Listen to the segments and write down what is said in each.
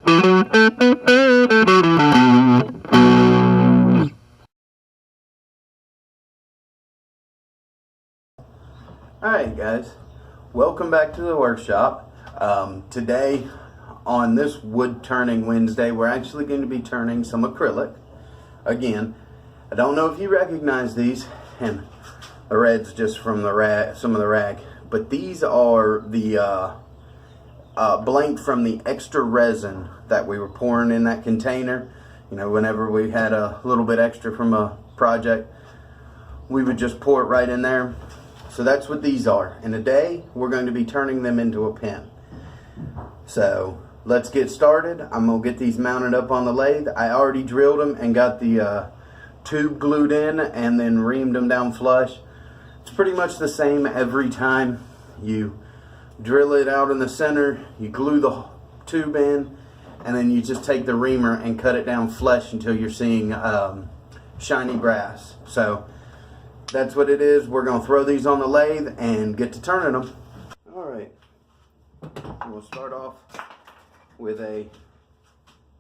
Alright guys, welcome back to the workshop. Today on this wood turning Wednesday, we're actually going to be turning some acrylic. Again, I don't know if you recognize these, and the red's just from the rag, some of the rag, but these are the blank from the extra resin that we were pouring in that container. You know, whenever we had a little bit extra from a project, we would just pour it right in there. So that's what these are. And today we're going to be turning them into a pen. So let's get started. I'm going to get these mounted up on the lathe. I already drilled them and got the tube glued in and then reamed them down flush. It's pretty much the same every time. You drill it out in the center, you glue the tube in, and then you just take the reamer and cut it down flush until you're seeing shiny brass. So that's what it is. We're going to throw these on the lathe and get to turning them. Alright, we'll start off with a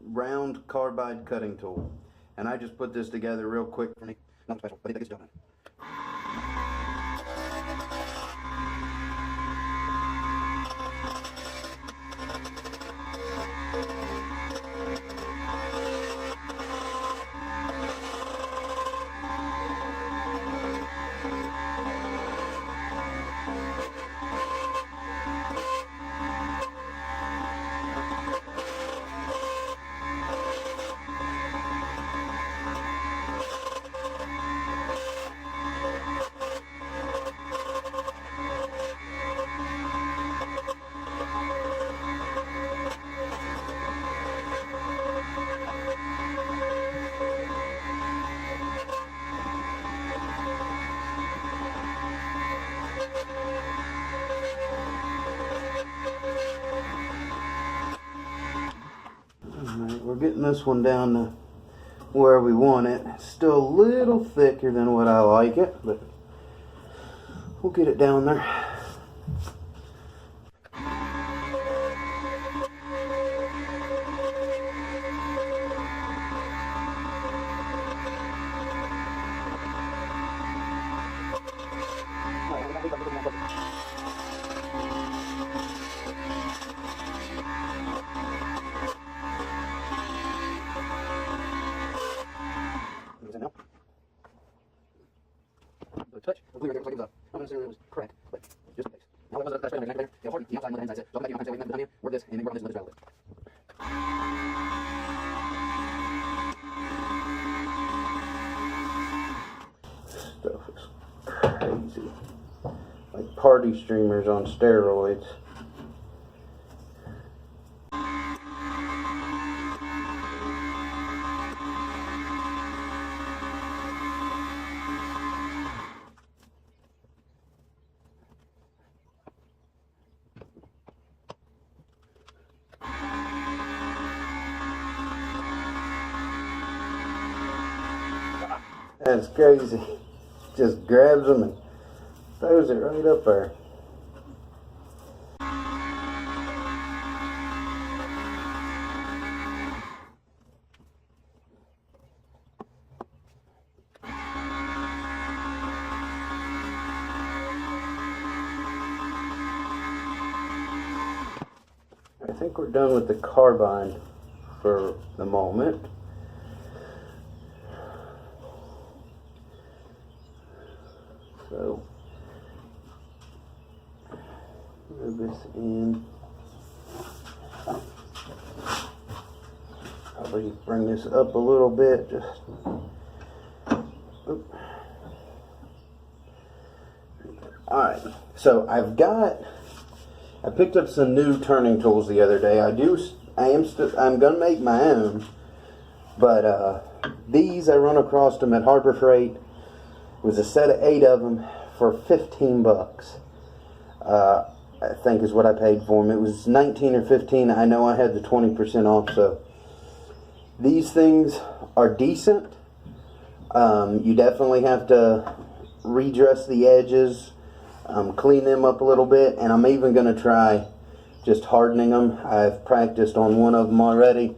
round carbide cutting tool. And I just put this together real quick for me. Nothing special, but it gets done. We're getting this one down to where we want it. It's still a little thicker than what I like it, but we'll get it down there. Touch. The glue right there looks like it was I'm not necessarily it was correct, but just in case. Now that was that straight on there, they'll harden the outside and the inside set. So I'll go back to the outside way, work this, and then work on this and let this dry a little bit. Stuff is crazy. Like party streamers on steroids. That's crazy. Just grabs them and throws it right up there. I think we're done with the carbine for the moment. So, move this in. Probably bring this up a little bit, just. Alright, so I picked up some new turning tools the other day. I'm gonna make my own, but these I run across them at Harbor Freight. It was a set of 8 of them for 15 bucks. I think is what I paid for them. It was 19 or 15. I know I had the 20% off, so these things are decent. You definitely have to redress the edges, clean them up a little bit, and I'm even going to try just hardening them. I've practiced on one of them already.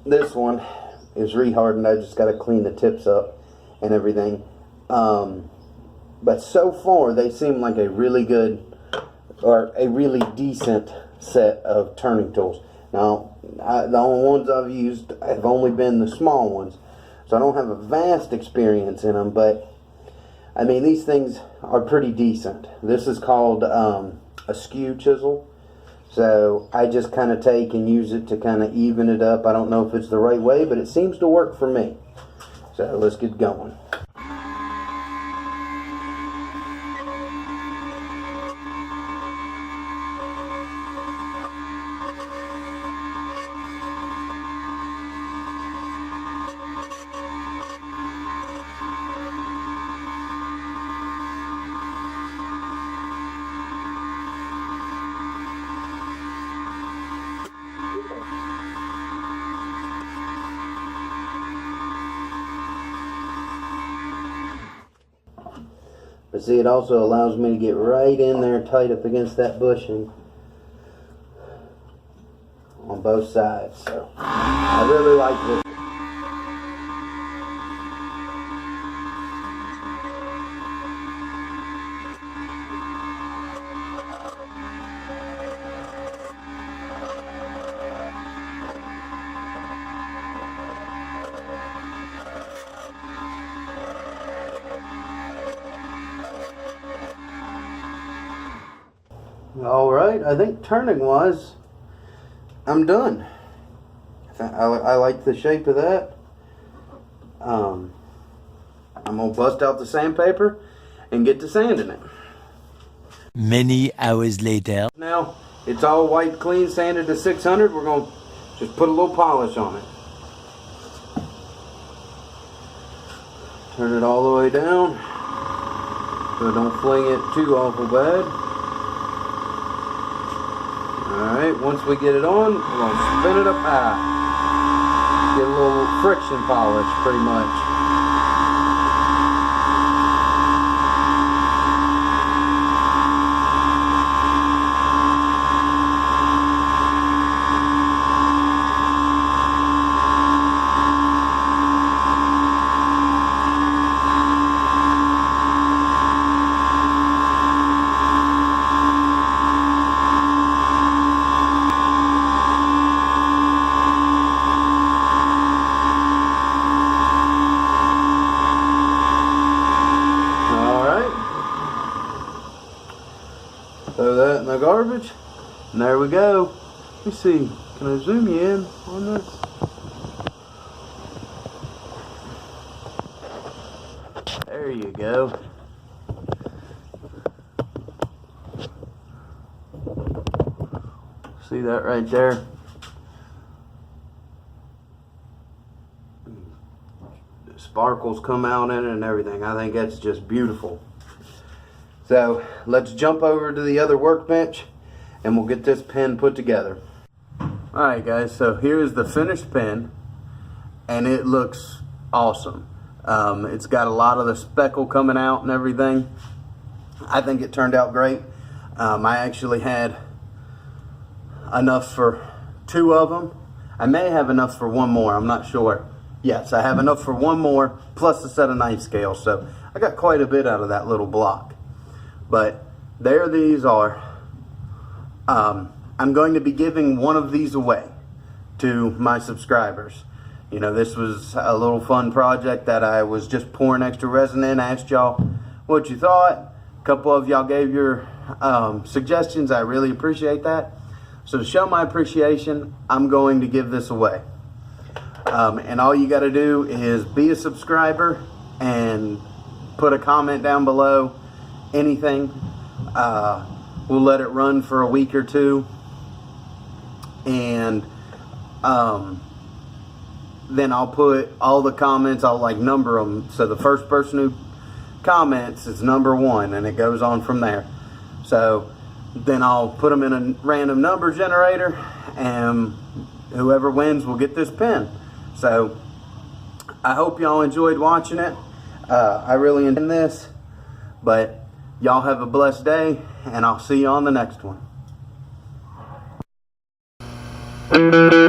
This one is re-hardened. I just got to clean the tips up and everything. But so far they seem like a really good, or a really decent set of turning tools. Now, the only ones I've used have only been the small ones, so I don't have a vast experience in them, but I mean, these things are pretty decent. This is called a skew chisel, so I just kind of take and use it to kind of even it up. I don't know if it's the right way, but it seems to work for me. So let's get going. But see, it also allows me to get right in there tight up against that bushing on both sides. So I really like this. Alright, I think turning wise, I'm done. I like the shape of that. I'm going to bust out the sandpaper and get to sanding it. Many hours later. Now, it's all white clean, sanded to 600. We're going to just put a little polish on it. Turn it all the way down, so don't fling it too awful bad. Alright, once we get it on, we're going to spin it up high. Get a little friction polish, pretty much. Throw that in the garbage, and there we go. Let me see, can I zoom you in on this? There you go. See that right there? The sparkles come out in it and everything. I think that's just beautiful. So let's jump over to the other workbench and we'll get this pen put together. Alright guys, so here's the finished pen and it looks awesome. It's got a lot of the speckle coming out and everything. I think it turned out great. I actually had enough for 2 of them. I may have enough for 1 more, I'm not sure. Yes, I have enough for 1 more plus a set of knife scales, so I got quite a bit out of that little block. But there these are. I'm going to be giving one of these away to my subscribers. You know, this was a little fun project that I was just pouring extra resin in. I asked y'all what you thought. A couple of y'all gave your suggestions. I really appreciate that. So to show my appreciation, I'm going to give this away. And all you got to do is be a subscriber and put a comment down below. Anything. We'll let it run for a week or 2, and then I'll put all the comments, I'll like number them, so the first person who comments is number 1, and it goes on from there. So then I'll put them in a random number generator, and whoever wins will get this pen. So I hope y'all enjoyed watching it. I really enjoyed this, but y'all have a blessed day, and I'll see you on the next one. Bye.